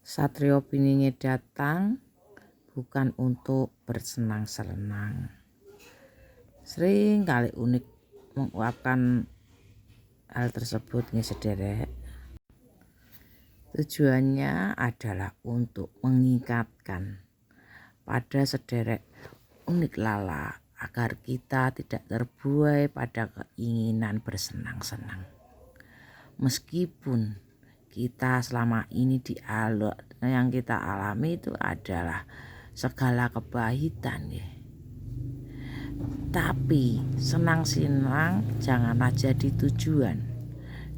Satrio Pininge datang bukan untuk bersenang-senang. Sering kali Unik mengungkapkan hal tersebut nih sederek. Tujuannya adalah untuk mengingatkan pada sederek Unik Lala agar kita tidak terbuai pada keinginan bersenang-senang. Meskipun kita selama ini yang kita alami itu adalah segala kepahitan ya. Tapi senang-senang janganlah jadi tujuan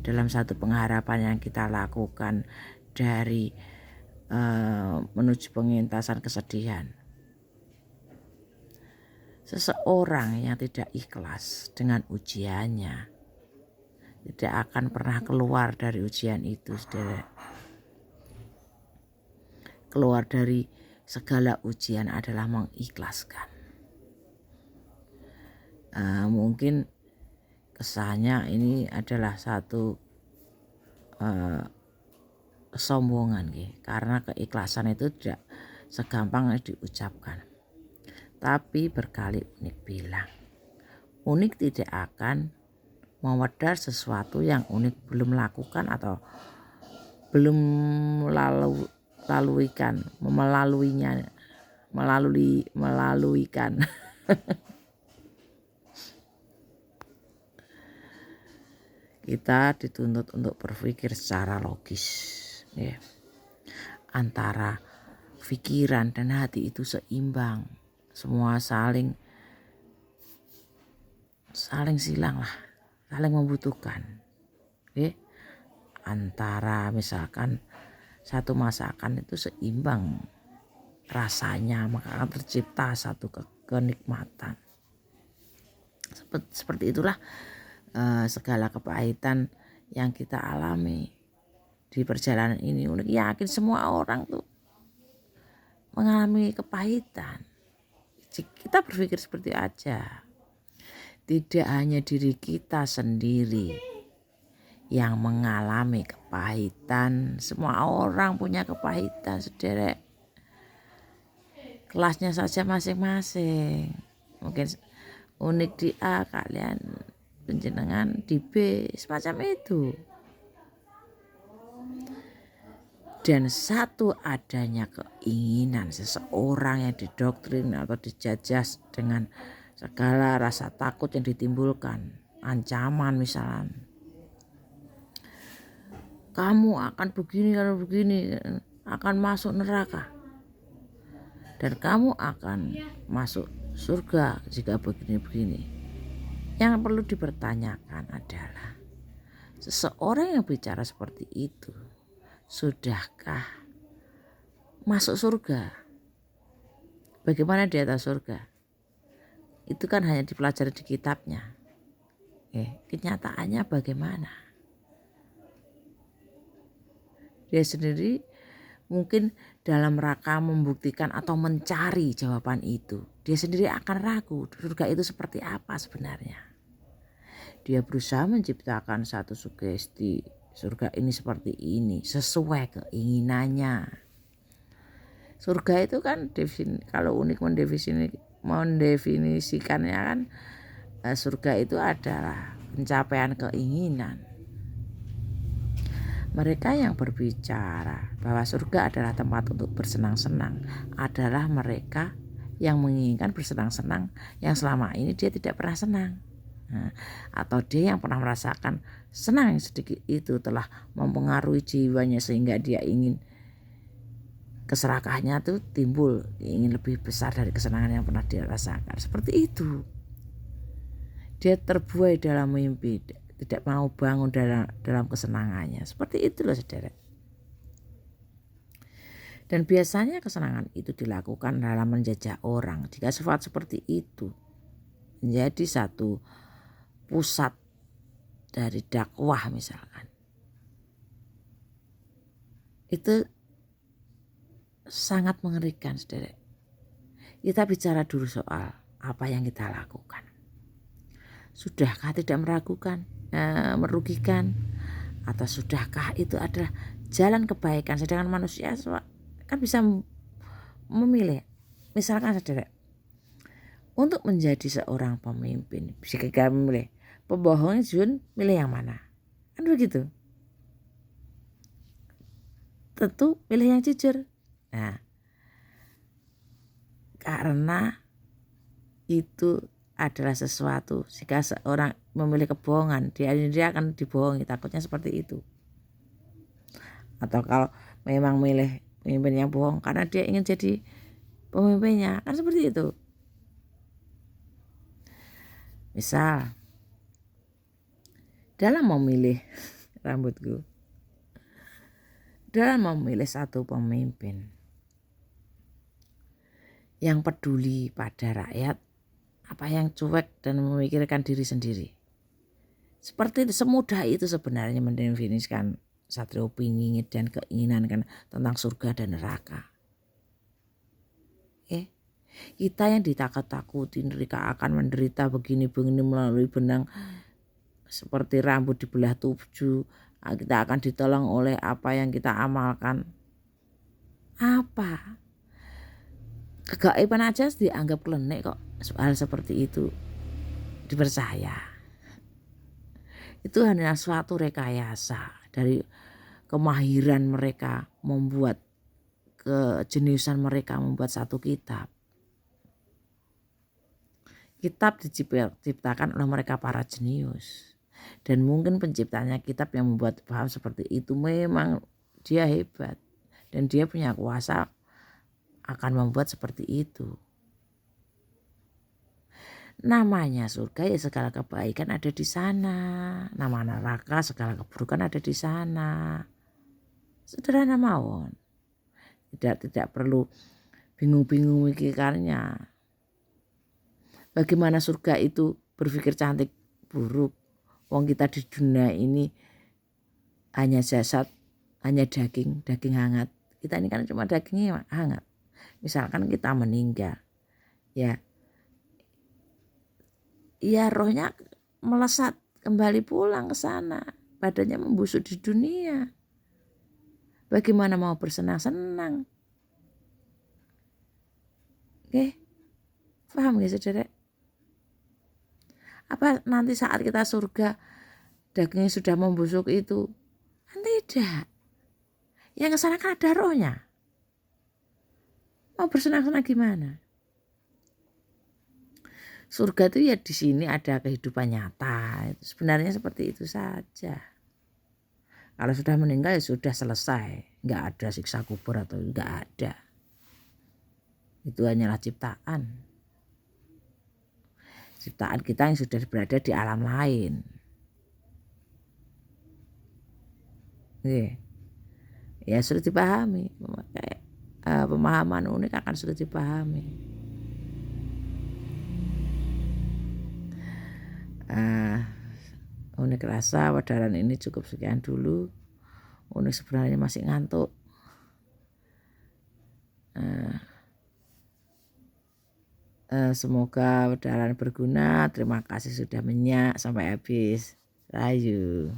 dalam satu pengharapan yang kita lakukan dari menuju pengentasan kesedihan. Seseorang yang tidak ikhlas dengan ujiannya tidak akan pernah keluar dari ujian itu, saudara. Keluar dari segala ujian adalah mengikhlaskan. Mungkin kesannya ini adalah satu kesombongan, karena keikhlasan itu tidak segampang diucapkan. Tapi berkali Unik bilang, Unik tidak akan memedar sesuatu yang Unik belum lakukan atau belum melaluikan. Kita dituntut untuk berpikir secara logis ya. Antara pikiran dan hati itu seimbang, semua saling silang lah, saling membutuhkan ya. Antara misalkan satu masakan itu seimbang rasanya, maka akan tercipta satu kenikmatan. Seperti itulah segala kepahitan yang kita alami di perjalanan ini. Unik yakin semua orang tuh mengalami kepahitan. Kita berpikir seperti aja. Tidak hanya diri kita sendiri yang mengalami kepahitan, semua orang punya kepahitan, sederek. Kelasnya saja masing-masing. Mungkin Unik di A, kalian penjenengan di B, semacam itu. Dan satu adanya keinginan seseorang yang didoktrin atau dijajah dengan segala rasa takut yang ditimbulkan, ancaman misalnya, kamu akan begini, kalau begini akan masuk neraka dan kamu akan masuk surga jika begini-begini. Yang perlu dipertanyakan adalah seseorang yang bicara seperti itu sudahkah masuk surga? Bagaimana dia tahu surga? Itu kan hanya dipelajari di kitabnya. Kenyataannya bagaimana? Dia sendiri mungkin dalam rangka membuktikan atau mencari jawaban itu, dia sendiri akan ragu surga itu seperti apa sebenarnya. Dia berusaha menciptakan satu sugesti, surga ini seperti ini sesuai keinginannya. Surga itu kan kalau Unik mendefinisikannya kan, surga itu adalah pencapaian keinginan. Mereka yang berbicara bahwa surga adalah tempat untuk bersenang-senang adalah mereka yang menginginkan bersenang-senang yang selama ini dia tidak pernah senang. Atau dia yang pernah merasakan senang sedikit itu telah mempengaruhi jiwanya sehingga dia ingin keserakahannya tuh timbul, ingin lebih besar dari kesenangan yang pernah dia rasakan. Seperti itu. Dia terbuai dalam mimpi, tidak mau bangun dalam kesenangannya. Seperti itulah saudara. Dan biasanya kesenangan itu dilakukan dalam menjajah orang. Jika sifat seperti itu menjadi satu pusat dari dakwah misalkan, itu sangat mengerikan saudara. Kita bicara dulu soal apa yang kita lakukan. Sudahkah tidak merugikan? Atau sudahkah itu adalah jalan kebaikan, sedangkan manusia kan bisa memilih. Misalkan saudara, untuk menjadi seorang pemimpin bisa kita memilih pembohong Jun milih yang mana, kan begitu. Tentu pilih yang jujur. Nah, karena itu adalah sesuatu jika seorang memilih kebohongan, dia akan dibohongi, takutnya seperti itu. Atau kalau memang milih pemimpin yang bohong karena dia ingin jadi pemimpinnya, kan seperti itu. Misal dalam memilih rambutku, dalam memilih satu pemimpin yang peduli pada rakyat, apa yang cuek dan memikirkan diri sendiri. Seperti itu, semudah itu sebenarnya mendefinisikan Satrio Piningit dan keinginan kan tentang surga dan neraka. Kita yang ditakut-takutin mereka akan menderita begini-begini melalui benang seperti rambut dibelah 7, kita akan ditolong oleh apa yang kita amalkan. Apa? Kegaiban aja dianggap klenik kok, hal seperti itu dipercaya. Itu hanya suatu rekayasa dari kemahiran mereka membuat, kejeniusan mereka membuat satu kitab. Kitab diciptakan oleh mereka para jenius. Dan mungkin penciptanya kitab yang membuat paham seperti itu memang dia hebat. Dan dia punya kuasa akan membuat seperti itu. Namanya surga ya segala kebaikan ada di sana. Nama neraka segala keburukan ada di sana. Sederhana mawon. Tidak perlu bingung-bingung mikirkannya. Bagaimana surga itu berpikir cantik buruk. Wong kita di dunia ini hanya jasad, hanya daging hangat. Kita ini kan cuma dagingnya hangat. Misalkan kita meninggal, ya rohnya melesat kembali pulang ke sana. Badannya membusuk di dunia. Bagaimana mau bersenang-senang? Oke, paham gak saudara? Apa nanti saat kita surga dagingnya sudah membusuk itu? Kan tidak. Yang kesana kan ada rohnya. Mau bersenang-senang gimana? Surga itu ya di sini ada kehidupan nyata. Itu sebenarnya seperti itu saja. Kalau sudah meninggal ya sudah selesai. Nggak ada siksa kubur atau nggak ada. Itu hanyalah ciptaan. Ciptaan kita yang sudah berada di alam lain. Ya sudah dipahami. Pemahaman unik akan sudah dipahami. Unik rasa wadaran ini cukup sekian dulu. Unik sebenarnya masih ngantuk. Semoga wadaran berguna. Terima kasih sudah menyimak sampai habis. Rayu.